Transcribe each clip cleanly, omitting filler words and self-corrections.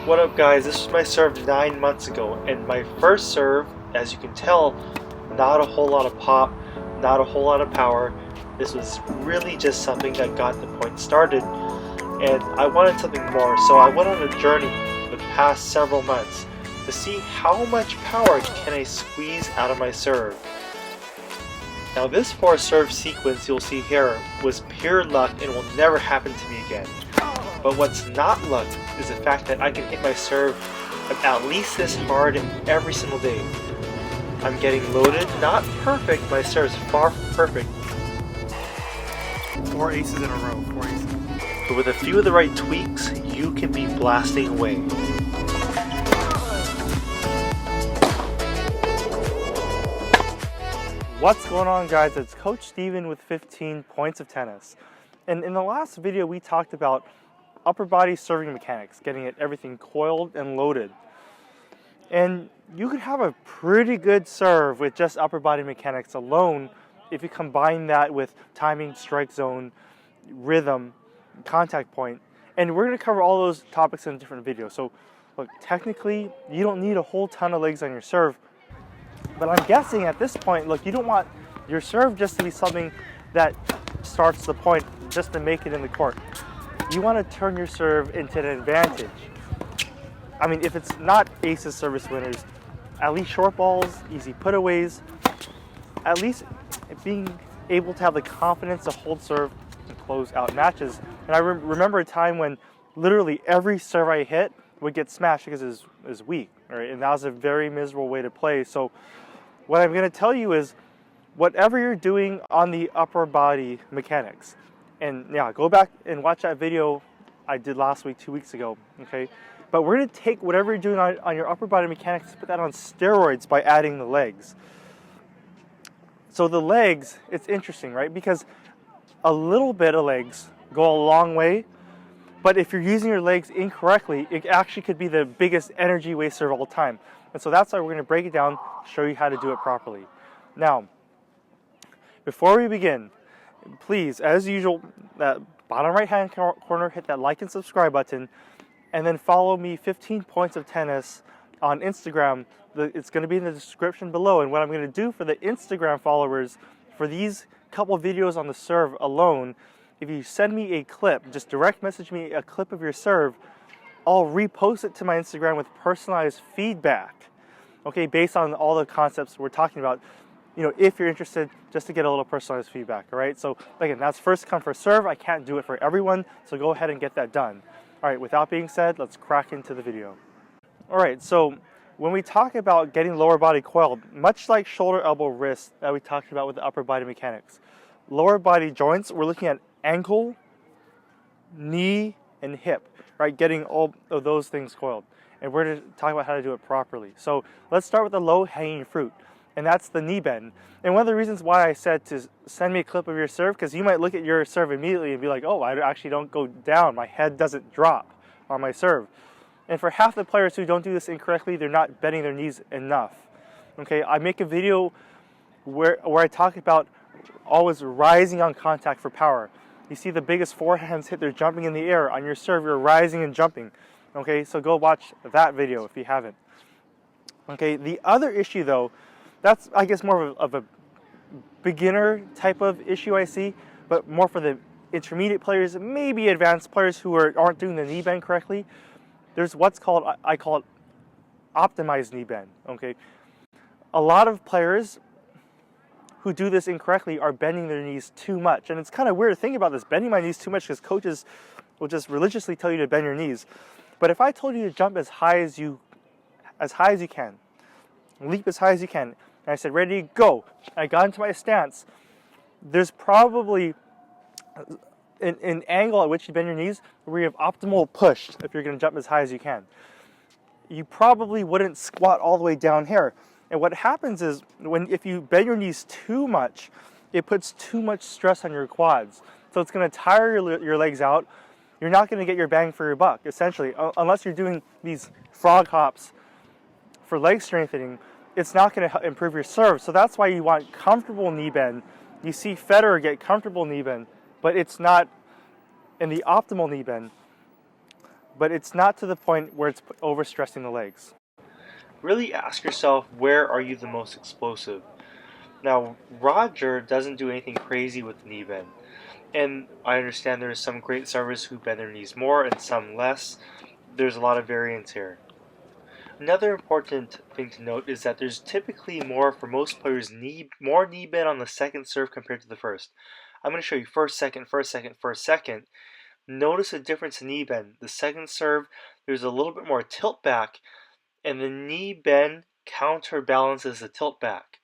What up guys, this was my serve 9 months ago, and my first serve, as you can tell, not a whole lot of pop, not a whole lot of power. This was really just something that got the point started, and I wanted something more, so I went on a journey for the past several months to see how much power can I squeeze out of my serve. Now this 4-serve sequence you'll see here was pure luck and will never happen to me again. But what's not luck is the fact that I can hit my serve at least this hard every single day. I'm getting loaded, not perfect, my serve is far from perfect. 4 aces in a row, 4 aces. But with a few of the right tweaks, you can be blasting away. What's going on guys, it's Coach Steven with 15 Points of Tennis. And in the last video we talked about upper body serving mechanics, getting it everything coiled and loaded. And you could have a pretty good serve with just upper body mechanics alone if you combine that with timing, strike zone, rhythm, contact point. And we're going to cover all those topics in a different video. So look, technically you don't need a whole ton of legs on your serve. But I'm guessing at this point, look, you don't want your serve just to be something that starts the point just to make it in the court. You want to turn your serve into an advantage. I mean, if it's not ACES service winners, at least short balls, easy putaways, at least being able to have the confidence to hold serve and close out matches. And I remember a time when literally every serve I hit would get smashed because it was weak, right? And that was a very miserable way to play. So what I'm going to tell you is whatever you're doing on the upper body mechanics, and yeah, go back and watch that video I did last week, 2 weeks ago, okay? But we're going to take whatever you're doing on your upper body mechanics, put that on steroids by adding the legs. So the legs, it's interesting, right? Because a little bit of legs go a long way, but if you're using your legs incorrectly, it actually could be the biggest energy waster of all time. And so that's why we're going to break it down, show you how to do it properly. Now, before we begin, please, as usual, that bottom right hand corner, hit that like and subscribe button, and then follow me 15 Points of Tennis on Instagram. It's going to be in the description below. And what I'm going to do for the Instagram followers, for these couple videos on the serve alone, if you send me a clip, just direct message me a clip of your serve, I'll repost it to my Instagram with personalized feedback, okay, based on all the concepts we're talking about. You know, if you're interested, just to get a little personalized feedback, all right? So again, that's first come, first serve. I can't do it for everyone, so go ahead and get that done. All right, with that being said, let's crack into the video. All right, so when we talk about getting lower body coiled, much like shoulder, elbow, wrist that we talked about with the upper body mechanics, lower body joints, we're looking at ankle, knee, and hip, right? Getting all of those things coiled. And we're going to talk about how to do it properly. So let's start with the low-hanging fruit, and that's the knee bend. And one of the reasons why I said to send me a clip of your serve, because you might look at your serve immediately and be like, oh, I actually don't go down. My head doesn't drop on my serve. And for half the players who don't do this incorrectly, they're not bending their knees enough. Okay, I make a video where I talk about always rising on contact for power. You see the biggest forehands hit, they're jumping in the air. On your serve, you're rising and jumping. Okay, so go watch that video if you haven't. Okay, the other issue though, that's I guess more of a beginner type of issue I see, but more for the intermediate players, maybe advanced players who aren't doing the knee bend correctly. There's what's called, I call it optimized knee bend, okay? A lot of players who do this incorrectly are bending their knees too much. And it's kind of weird to think about this, bending my knees too much, because coaches will just religiously tell you to bend your knees. But if I told you to jump as high as you can, leap as high as you can, and I said, ready, go, I got into my stance, there's probably an angle at which you bend your knees where you have optimal push if you're going to jump as high as you can. You probably wouldn't squat all the way down here. And what happens is, if you bend your knees too much, it puts too much stress on your quads. So it's going to tire your legs out. You're not going to get your bang for your buck, essentially, unless you're doing these frog hops for leg strengthening. It's not going to improve your serve. So that's why you want comfortable knee bend. You see Federer get comfortable knee bend, but it's not in the optimal knee bend. but it's not to the point where it's overstressing the legs. Really ask yourself, where are you the most explosive? Now, Roger doesn't do anything crazy with the knee bend, and I understand there's some great servers who bend their knees more and some less. There's a lot of variance here. Another important thing to note is that there's typically more, for most players, more knee bend on the second serve compared to the first. I'm going to show you first, second, first, second, first, second. Notice a difference in knee bend. The second serve, there's a little bit more tilt back, and the knee bend counterbalances the tilt back.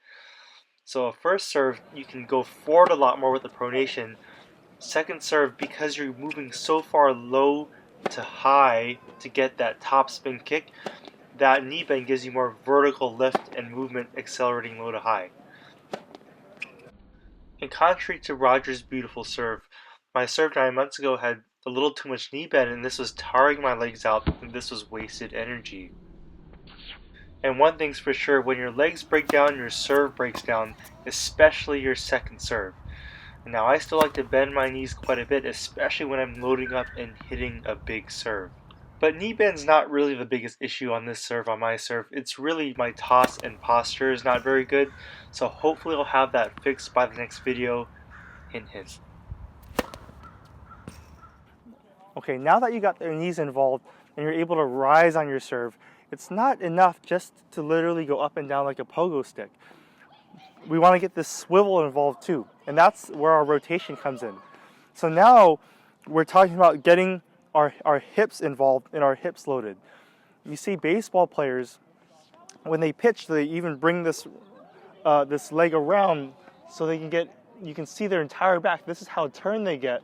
So a first serve, you can go forward a lot more with the pronation. Second serve, because you're moving so far low to high to get that top spin kick, that knee bend gives you more vertical lift and movement, accelerating low to high. And contrary to Roger's beautiful serve, my serve 9 months ago had a little too much knee bend, and this was tiring my legs out, and this was wasted energy. And one thing's for sure, when your legs break down, your serve breaks down, especially your second serve. Now, I still like to bend my knees quite a bit, especially when I'm loading up and hitting a big serve. But knee bend's not really the biggest issue on this serve, on my serve. It's really my toss and posture is not very good, so hopefully I'll have that fixed by the next video. Hint, hint. Okay, now that you got your knees involved and you're able to rise on your serve, it's not enough just to literally go up and down like a pogo stick. We want to get this swivel involved too, and that's where our rotation comes in. So now we're talking about getting our hips involved and our hips loaded. You see baseball players, when they pitch, they even bring this this leg around so they can you can see their entire back. This is how turned they get.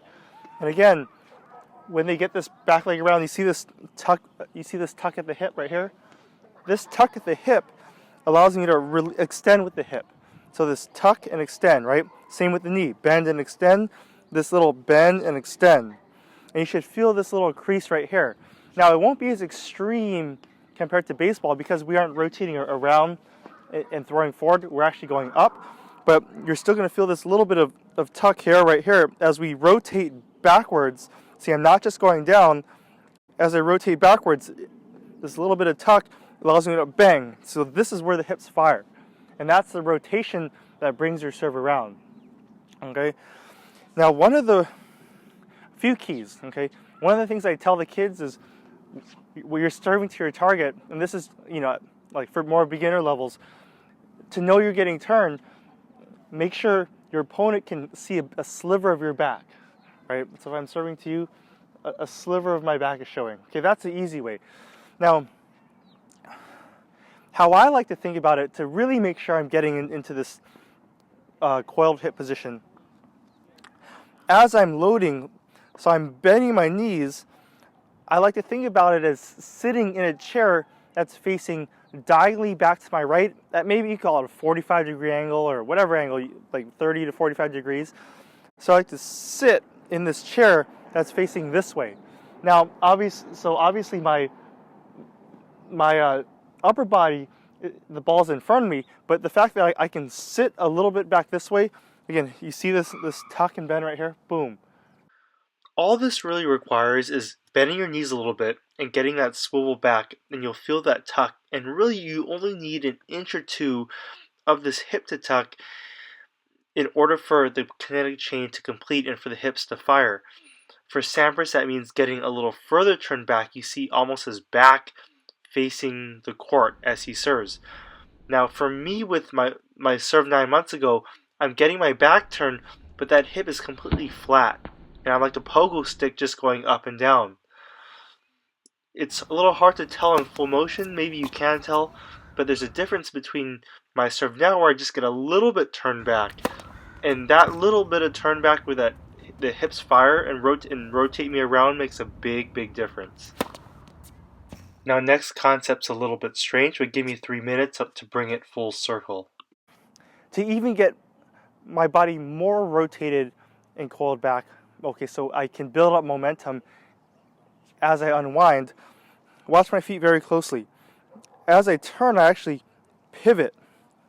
And again, when they get this back leg around, you see this tuck at the hip right here. This tuck at the hip allows me to extend with the hip. So this tuck and extend, right? Same with the knee, bend and extend. This little bend and extend. And you should feel this little crease right here. Now, it won't be as extreme compared to baseball because we aren't rotating around and throwing forward. We're actually going up. But you're still going to feel this little bit of tuck here, right here, as we rotate backwards. See, I'm not just going down. As I rotate backwards, this little bit of tuck allows me to bang. So this is where the hips fire. And that's the rotation that brings your serve around. Okay? Now, one of the few keys, okay? One of the things I tell the kids is when you're serving to your target, and this is, like for more beginner levels, to know you're getting turned, make sure your opponent can see a sliver of your back, right? So if I'm serving to you, a sliver of my back is showing. Okay, that's the easy way. Now, how I like to think about it to really make sure I'm getting into this coiled hip position, as I'm loading, so I'm bending my knees, I like to think about it as sitting in a chair that's facing diagonally back to my right. That maybe you call it a 45-degree angle or whatever angle, like 30 to 45 degrees. So I like to sit in this chair that's facing this way. Now, obviously my upper body, the ball's in front of me, but the fact that I can sit a little bit back this way, again, you see this tuck and bend right here? Boom. All this really requires is bending your knees a little bit and getting that swivel back, and you'll feel that tuck. And really, you only need an inch or two of this hip to tuck in order for the kinetic chain to complete and for the hips to fire. For Sampras, that means getting a little further turned back. You see almost his back facing the court as he serves. Now, for me, with my serve 9 months ago, I'm getting my back turned, but that hip is completely flat. And I'm like the pogo stick just going up and down. It's a little hard to tell in full motion, maybe you can tell, but there's a difference between my serve now where I just get a little bit turned back, and that little bit of turn back where the hips fire and rotate me around makes a big difference. Now, next concept's a little bit strange, but give me 3 minutes up to bring it full circle. To even get my body more rotated and coiled back, okay, so I can build up momentum as I unwind. Watch my feet very closely. As I turn, I actually pivot.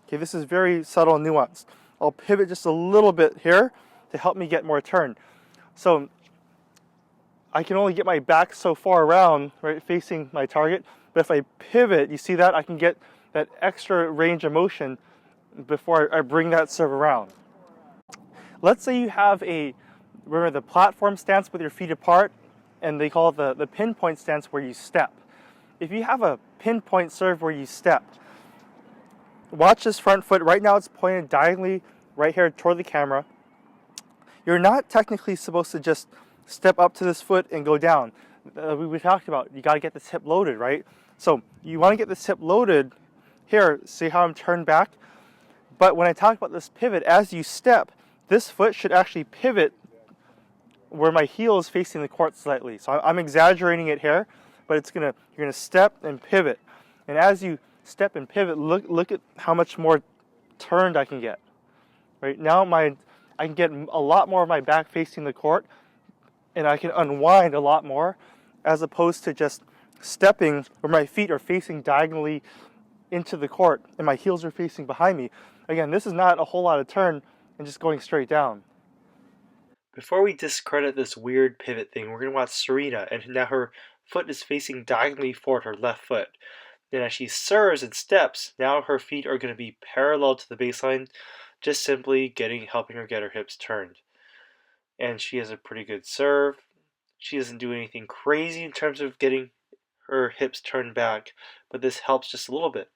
Okay, this is very subtle and nuanced. I'll pivot just a little bit here to help me get more turn. So I can only get my back so far around, right, facing my target. But if I pivot, you see that? I can get that extra range of motion before I bring that serve around. Let's say you have remember the platform stance with your feet apart, and they call it the pinpoint stance where you step. If you have a pinpoint serve where you step, watch this front foot. Right now it's pointed diagonally right here toward the camera. You're not technically supposed to just step up to this foot and go down. We talked about you got to get this hip loaded, right? So you want to get this hip loaded here. See how I'm turned back? But when I talk about this pivot, as you step, this foot should actually pivot where my heel is facing the court slightly. So I'm exaggerating it here, but you're gonna step and pivot. And as you step and pivot, look at how much more turned I can get. Right now, I can get a lot more of my back facing the court, and I can unwind a lot more, as opposed to just stepping where my feet are facing diagonally into the court and my heels are facing behind me. Again, this is not a whole lot of turn and just going straight down. Before we discredit this weird pivot thing, we're going to watch Serena, and now her foot is facing diagonally forward, her left foot. Then as she serves and steps, now her feet are going to be parallel to the baseline, just simply helping her get her hips turned. And she has a pretty good serve. She doesn't do anything crazy in terms of getting her hips turned back, but this helps just a little bit.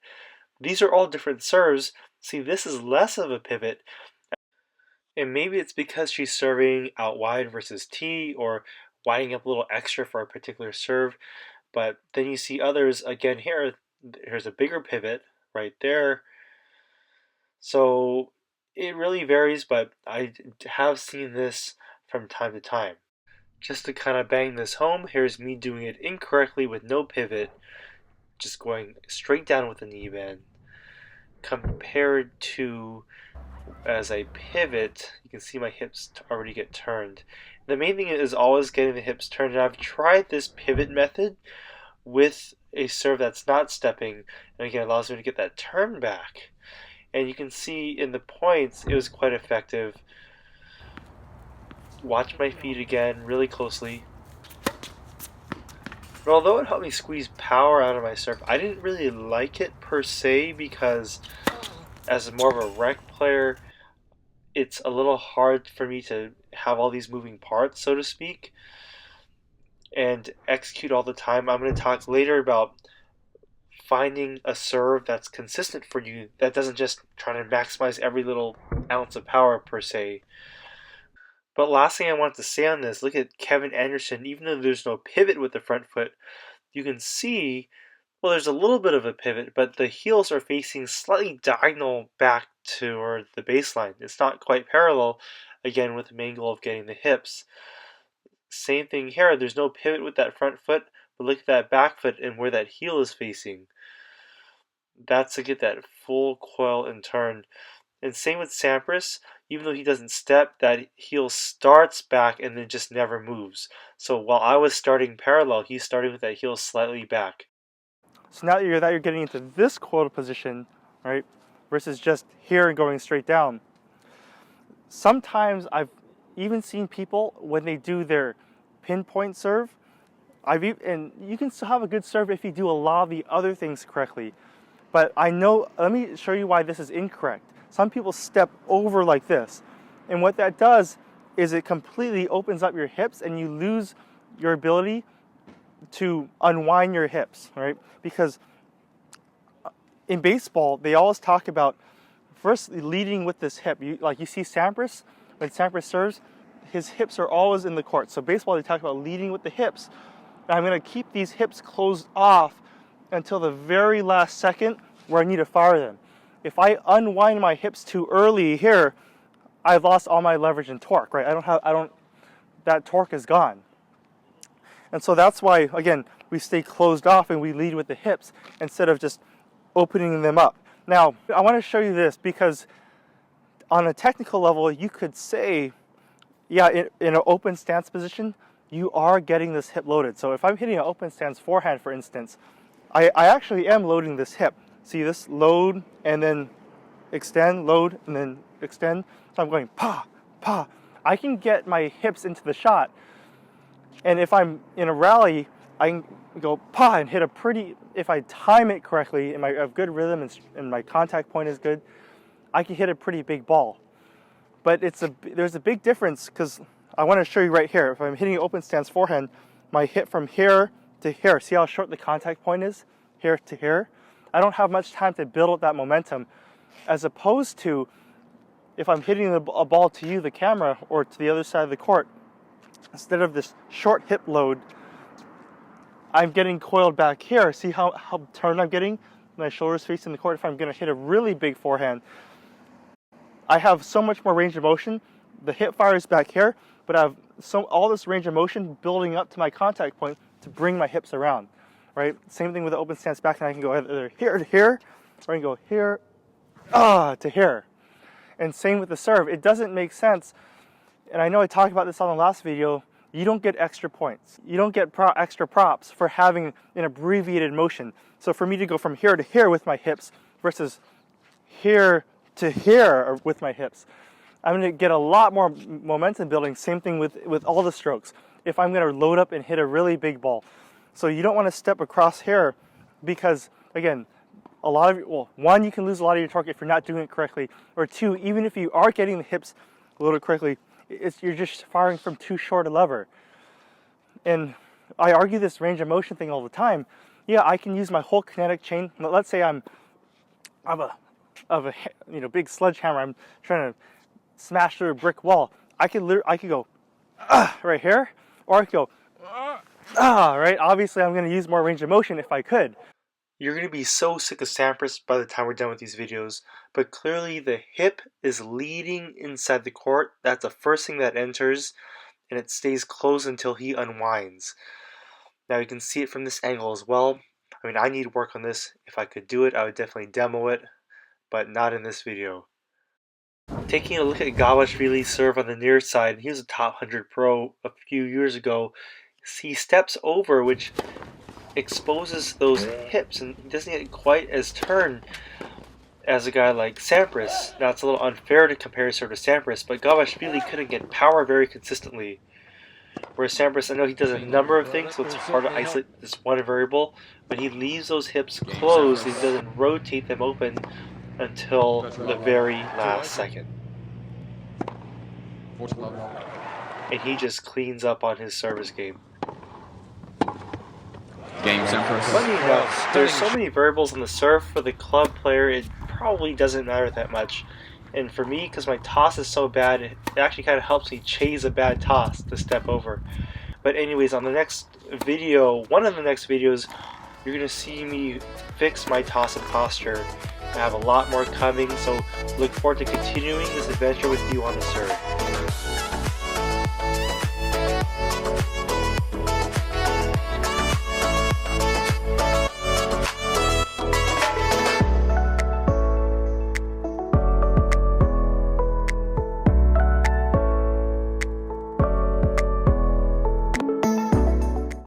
These are all different serves. See, this is less of a pivot, and maybe it's because she's serving out wide versus T, or winding up a little extra for a particular serve. But then you see others, again, here's a bigger pivot right there. So it really varies, but I have seen this from time to time. Just to kind of bang this home, here's me doing it incorrectly with no pivot, just going straight down with the knee bend, compared to as I pivot, you can see my hips already get turned. The main thing is always getting the hips turned, and I've tried this pivot method with a serve that's not stepping, and again, it allows me to get that turn back. And you can see in the points, it was quite effective. Watch my feet again really closely. But although it helped me squeeze power out of my serve, I didn't really like it per se, because as more of a rec player, it's a little hard for me to have all these moving parts, so to speak, and execute all the time. I'm going to talk later about finding a serve that's consistent for you, that doesn't just try to maximize every little ounce of power per se. But last thing I want to say on this, look at Kevin Anderson. Even though there's no pivot with the front foot, you can see, well, there's a little bit of a pivot, but the heels are facing slightly diagonal back toward the baseline. It's not quite parallel, again, with the main goal of getting the hips. Same thing here, there's no pivot with that front foot, but look at that back foot and where that heel is facing. That's to get that full coil and turn. And same with Sampras, even though he doesn't step, that heel starts back and then just never moves. So while I was starting parallel, he's starting with that heel slightly back. So now that you're getting into this coiled position, right, versus just here and going straight down. Sometimes I've even seen people, when they do their pinpoint serve, and you can still have a good serve if you do a lot of the other things correctly. But let me show you why this is incorrect. Some people step over like this, and what that does is it completely opens up your hips, and you lose your ability to unwind your hips, right? Because in baseball, they always talk about first leading with this hip. You see Sampras, when Sampras serves, his hips are always in the court. So baseball, they talk about leading with the hips. And I'm going to keep these hips closed off until the very last second where I need to fire them. If I unwind my hips too early here, I've lost all my leverage and torque, right? That torque is gone. And so that's why, again, we stay closed off and we lead with the hips instead of just opening them up. Now, I want to show you this because on a technical level, you could say, yeah, in an open stance position, you are getting this hip loaded. So if I'm hitting an open stance forehand, for instance, I actually am loading this hip. See this? Load and then extend, load and then extend. So I'm going pa, pa. I can get my hips into the shot And if I'm in a rally, I can go pa and hit a pretty, if I time it correctly and I have good rhythm and my contact point is good, I can hit a pretty big ball. But there's a big difference, because I want to show you right here. If I'm hitting an open stance forehand, my hit from here to here, see how short the contact point is? Here to here. I don't have much time to build up that momentum, as opposed to if I'm hitting a ball to you, the camera, or to the other side of the court, instead of this short hip load, I'm getting coiled back here. See how turned I'm getting? My shoulders facing the court. If I'm going to hit a really big forehand, I have so much more range of motion. The hip fire is back here, but I have all this range of motion building up to my contact point to bring my hips around, right? Same thing with the open stance back, and I can go either here to here, or I can go here, to here. And same with the serve. It doesn't make sense, and I know I talked about this on the last video, you don't get extra points. You don't get extra props for having an abbreviated motion. So for me to go from here to here with my hips versus here to here with my hips, I'm going to get a lot more momentum building. Same thing with all the strokes. If I'm going to load up and hit a really big ball. So you don't want to step across here, because again, one, you can lose a lot of your torque if you're not doing it correctly, or two, even if you are getting the hips loaded correctly, you're just firing from too short a lever. And I argue this range of motion thing all the time. Yeah, I can use my whole kinetic chain. Let's say I'm of a big sledgehammer. I'm trying to smash through a brick wall. I could go right here, or I could go right. Obviously, I'm going to use more range of motion if I could. You're going to be so sick of Sampras by the time we're done with these videos, but clearly the hip is leading inside the court. That's the first thing that enters, and it stays closed until he unwinds. Now you can see it from this angle as well. I mean, I need work on this. If I could do it, I would definitely demo it, but not in this video. Taking a look at Gavashvili's serve on the near side, he was a top 100 pro a few years ago. He steps over, which exposes those hips, and he doesn't get quite as turned as a guy like Sampras. Now it's a little unfair to compare serve to Sampras, but Gavashvili couldn't get power very consistently. Whereas Sampras, I know he does a number of things, so it's hard to isolate this one variable, but he leaves those hips closed, he doesn't rotate them open until the very last second. And he just cleans up on his service game. Funny enough, there's so many variables on the serve. For the club player, it probably doesn't matter that much. And for me, because my toss is so bad, it actually kind of helps me chase a bad toss to step over. But anyways, on the next video, one of the next videos, you're going to see me fix my toss and posture. I have a lot more coming, so look forward to continuing this adventure with you on the serve.